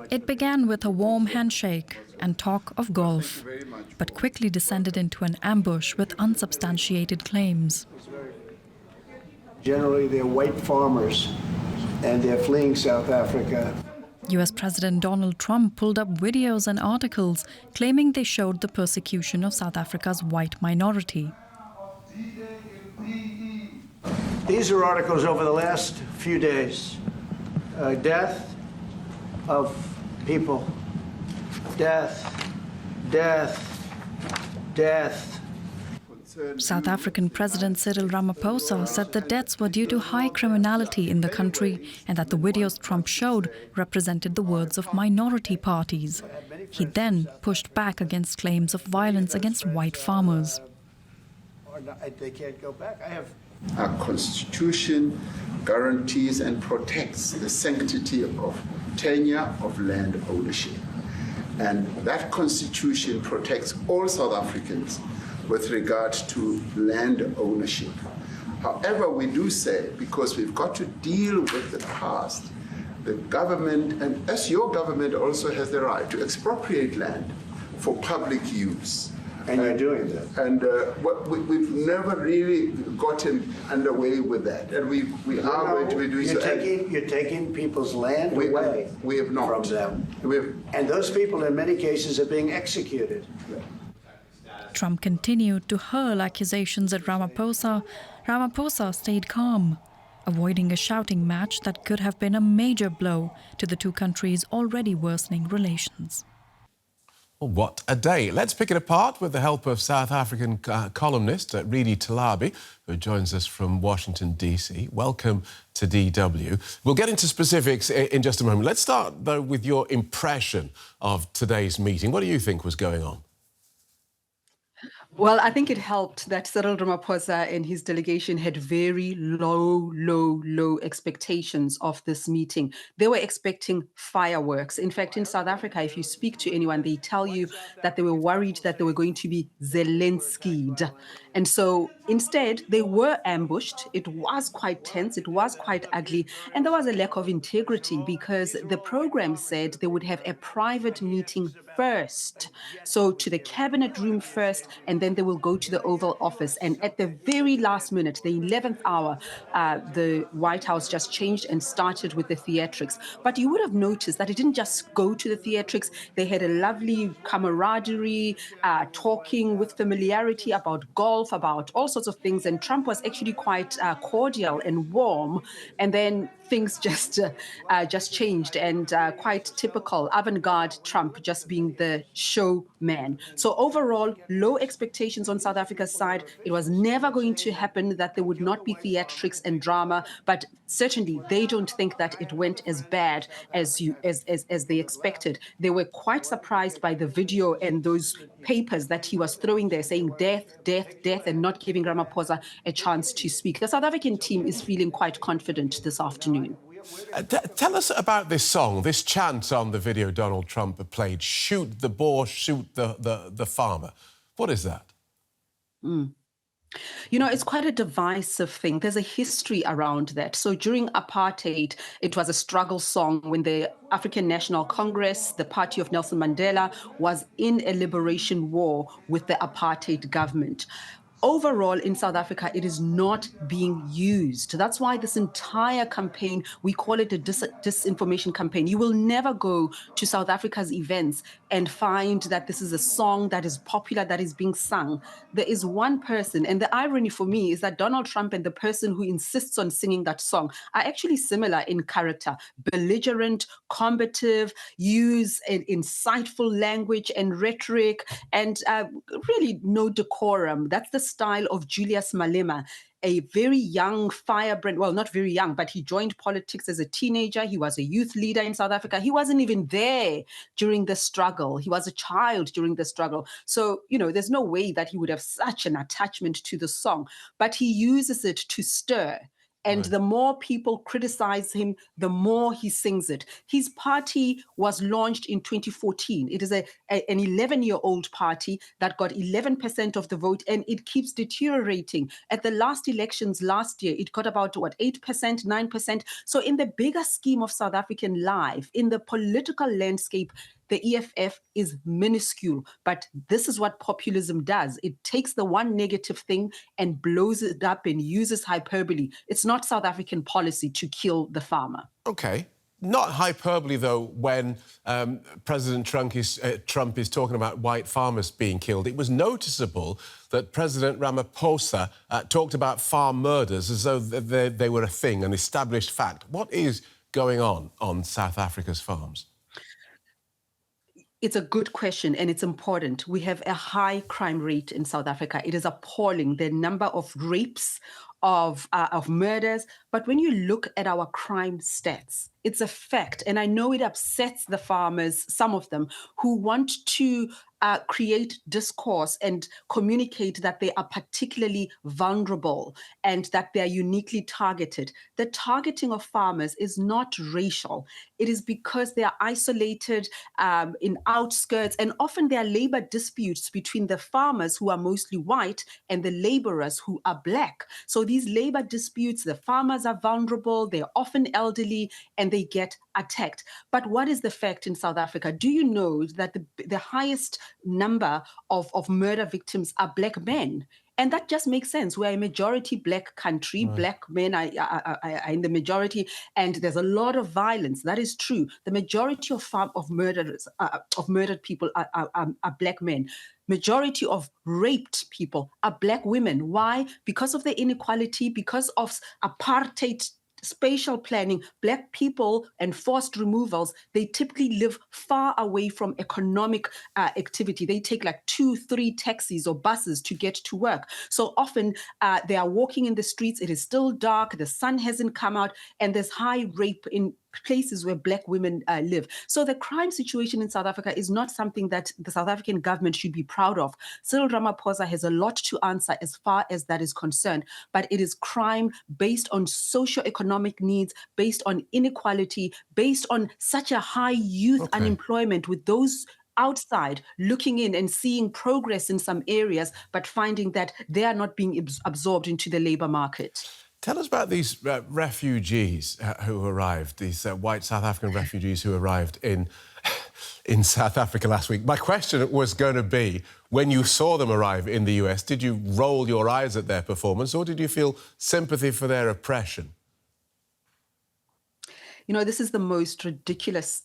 It began with a warm handshake and talk of golf, but quickly descended into an ambush with unsubstantiated claims. Generally, they're white farmers, and they're fleeing South Africa. US President Donald Trump pulled up videos and articles claiming they showed the persecution of South Africa's white minority. These are articles over the last few days. Death of people. Death, death, death. South African President Cyril Ramaphosa said the deaths were due to high criminality in the country and that the videos Trump showed represented the words of minority parties. He then pushed back against claims of violence against white farmers. They can't go back. Our Constitution guarantees and protects the sanctity of tenure of land ownership. And that Constitution protects all South Africans with regard to land ownership. However, we do say, because we've got to deal with the past, the government, and as your government also has the right to expropriate land for public use. And you're doing that. And we've never really gotten underway with that. And we are going to be doing so. You're taking people's land away we have not. From them. And those people, in many cases, are being executed. Trump continued to hurl accusations at Ramaphosa. Ramaphosa stayed calm, avoiding a shouting match that could have been a major blow to the two countries' already worsening relations. What a day. Let's pick it apart with the help of South African columnist Redi Tlhabi, who joins us from Washington, D.C. Welcome to DW. We'll get into specifics in just a moment. Let's start, though, with your impression of today's meeting. What do you think was going on? Well, I think it helped that Cyril Ramaphosa and his delegation had very low expectations of this meeting. They were expecting fireworks. In fact, in South Africa, if you speak to anyone, they tell you that they were worried that they were going to be Zelensky'd. And so instead, they were ambushed. It was quite tense. It was quite ugly. And there was a lack of integrity because the program said they would have a private meeting first. So to the cabinet room first, and then they will go to the Oval Office. And at the very last minute, the 11th hour, the White House just changed and started with the theatrics. But you would have noticed that it didn't just go to the theatrics. They had a lovely camaraderie, talking with familiarity about golf, about all sorts of things. And Trump was actually quite cordial and warm. And then things just changed, and quite typical avant-garde Trump just being the showman. So overall, low expectations on South Africa's side. It was never going to happen that there would not be theatrics and drama, but certainly they don't think that it went as bad as they expected. They were quite surprised by the video and those papers that he was throwing there saying death, death, death, and not giving Ramaphosa a chance to speak. The South African team is feeling quite confident this afternoon. Tell us about this song, this chant on the video Donald Trump played, shoot the boar, shoot the farmer. What is that? You know, it's quite a divisive thing. There's a history around that. So during apartheid, it was a struggle song when the African National Congress, the party of Nelson Mandela, was in a liberation war with the apartheid government. Overall, in South Africa, it is not being used. That's why this entire campaign, we call it a disinformation campaign. You will never go to South Africa's events and find that this is a song that is popular, that is being sung. There is one person, and the irony for me is that Donald Trump and the person who insists on singing that song are actually similar in character, belligerent, combative, use an insightful language and rhetoric, and really no decorum. That's the style of Julius Malema, a very young, firebrand, well, not very young, but he joined politics as a teenager. He was a youth leader in South Africa. He wasn't even there during the struggle. He was a child during the struggle. So, you know, there's no way that he would have such an attachment to the song, but he uses it to stir. And the more people criticize him, the more he sings it. His party was launched in 2014. It is an 11-year-old party that got 11% of the vote, and it keeps deteriorating. At the last elections last year, it got about, 8%, 9%. So in the bigger scheme of South African life, in the political landscape, the EFF is minuscule, but this is what populism does. It takes the one negative thing and blows it up and uses hyperbole. It's not South African policy to kill the farmer. OK. Not hyperbole, though, when President Trump is talking about white farmers being killed. It was noticeable that President Ramaphosa talked about farm murders as though they were a thing, an established fact. What is going on South Africa's farms? It's a good question, and it's important. We have a high crime rate in South Africa. It is appalling, the number of rapes, of murders. But when you look at our crime stats, it's a fact. And I know it upsets the farmers, some of them, who want to create discourse and communicate that they are particularly vulnerable and that they are uniquely targeted. The targeting of farmers is not racial. It is because they are isolated in outskirts, and often there are labor disputes between the farmers, who are mostly white, and the laborers who are black. So these labor disputes, the farmers are vulnerable, they're often elderly, and they get attacked. But what is the fact in South Africa? Do you know that the highest number of murder victims are black men? And that just makes sense. We're a majority black country. Right. Black men are in the majority, and there's a lot of violence. That is true. The majority of murdered people are black men. Majority of raped people are black women. Why? Because of the inequality, because of apartheid spatial planning. Black people and forced removals, they typically live far away from economic activity. They take like 2-3 taxis or buses to get to work. So often they are walking in the streets. It is still dark. The sun hasn't come out, and there's high rape in places where black women live. So the crime situation in South Africa is not something that the South African government should be proud of. Cyril Ramaphosa has a lot to answer as far as that is concerned, but it is crime based on socio-economic needs, based on inequality, based on such a high youth unemployment, with those outside looking in and seeing progress in some areas, but finding that they are not being absorbed into the labor market. Tell us about these refugees who arrived, these white South African refugees who arrived in South Africa last week. My question was going to be, when you saw them arrive in the US, did you roll your eyes at their performance, or did you feel sympathy for their oppression? You know, this is the most ridiculous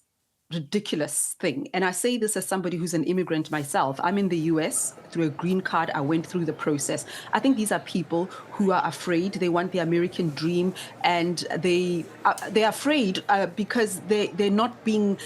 thing. And I say this as somebody who's an immigrant myself. I'm in the US through a green card. I went through the process. I think these are people who are afraid. They want the American dream, and they're afraid because they're not being,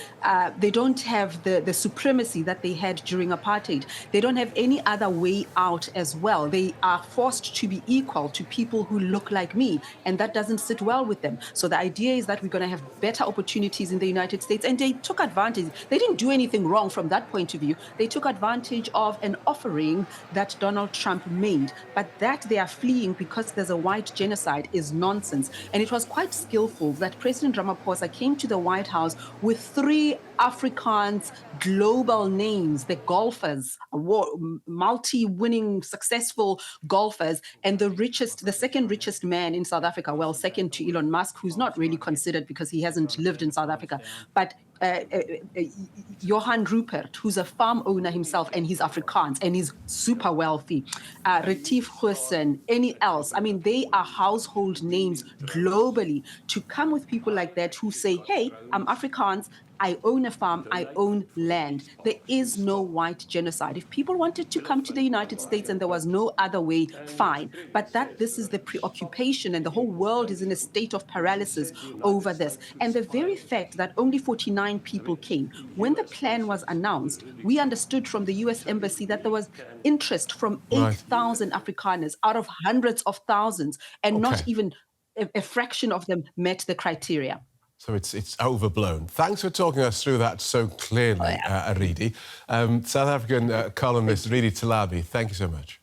they don't have the supremacy that they had during apartheid. They don't have any other way out as well. They are forced to be equal to people who look like me, and that doesn't sit well with them. So the idea is that we're going to have better opportunities in the United States, and they took advantage. They didn't do anything wrong from that point of view. They took advantage of an offering that Donald Trump made, but that they are fleeing because there's a white genocide is nonsense. And it was quite skillful that President Ramaphosa came to the White House with 3 Afrikaans global names, the golfers, multi-winning, successful golfers, and the second richest man in South Africa, well, second to Elon Musk, who's not really considered because he hasn't lived in South Africa, but Johan Rupert, who's a farm owner himself, and he's Afrikaans, and he's super wealthy. Redi Tlhabi, any else. I mean, they are household names globally. To come with people like that who say, hey, I'm Afrikaans, I own a farm, I own land. There is no white genocide. If people wanted to come to the United States and there was no other way, fine. But this is the preoccupation, and the whole world is in a state of paralysis over this. And the very fact that only 49 people came, when the plan was announced, we understood from the US Embassy that there was interest from 8,000 Afrikaners out of hundreds of thousands, and not even a fraction of them met the criteria. So it's overblown. Thanks for talking us through that so clearly, Redi. South African columnist Redi Tlhabi, thank you so much.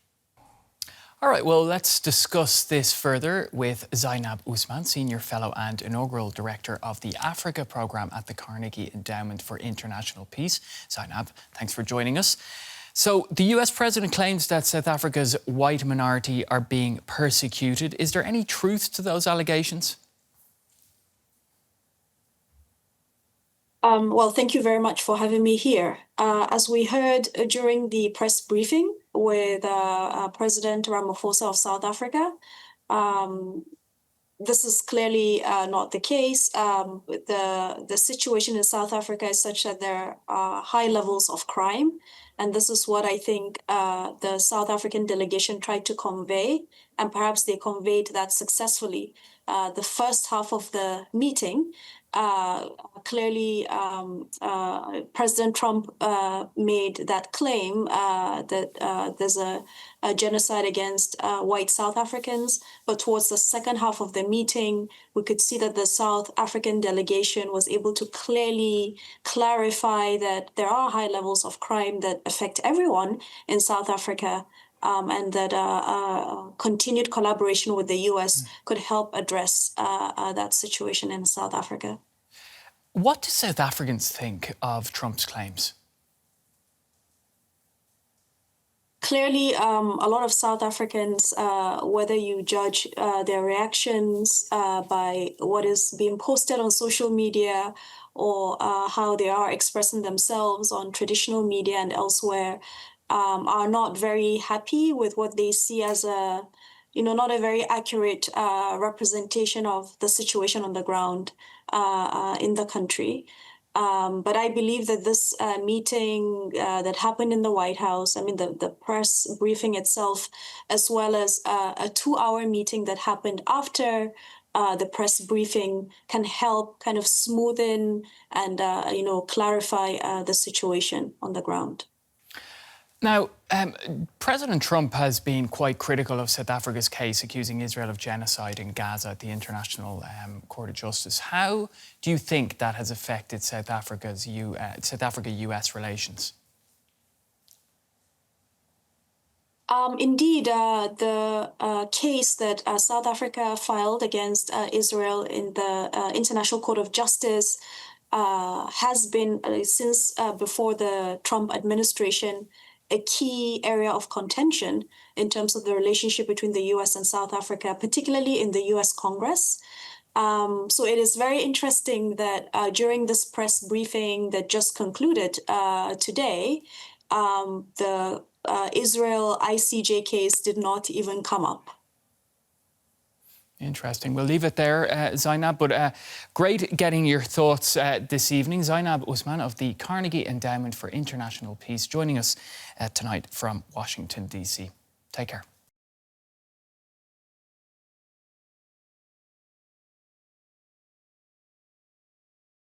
All right, well, let's discuss this further with Zainab Usman, Senior Fellow and Inaugural Director of the Africa Programme at the Carnegie Endowment for International Peace. Zainab, thanks for joining us. So, the US President claims that South Africa's white minority are being persecuted. Is there any truth to those allegations? Well, thank you very much for having me here. As we heard during the press briefing with President Ramaphosa of South Africa, this is clearly not the case. The situation in South Africa is such that there are high levels of crime. And this is what I think the South African delegation tried to convey, and perhaps they conveyed that successfully. The first half of the meeting, clearly President Trump made that claim that there's a genocide against white South Africans. But towards the second half of the meeting, we could see that the South African delegation was able to clearly clarify that there are high levels of crime that affect everyone in South Africa. And that continued collaboration with the US could help address that situation in South Africa. What do South Africans think of Trump's claims? Clearly, a lot of South Africans, whether you judge their reactions by what is being posted on social media or how they are expressing themselves on traditional media and elsewhere, are not very happy with what they see as not a very accurate representation of the situation on the ground in the country. But I believe that this meeting that happened in the White House, the press briefing itself, as well as a 2-hour meeting that happened after the press briefing, can help kind of smoothen and clarify the situation on the ground. Now, President Trump has been quite critical of South Africa's case accusing Israel of genocide in Gaza at the International Court of Justice. How do you think that has affected South Africa-US relations? Indeed, the case that South Africa filed against Israel in the International Court of Justice has been, since before the Trump administration, a key area of contention in terms of the relationship between the US and South Africa, particularly in the US Congress. So it is very interesting that during this press briefing that just concluded today, the Israel ICJ case did not even come up. Interesting. We'll leave it there, Zainab, but great getting your thoughts this evening. Zainab Usman of the Carnegie Endowment for International Peace joining us tonight from Washington, D.C. Take care.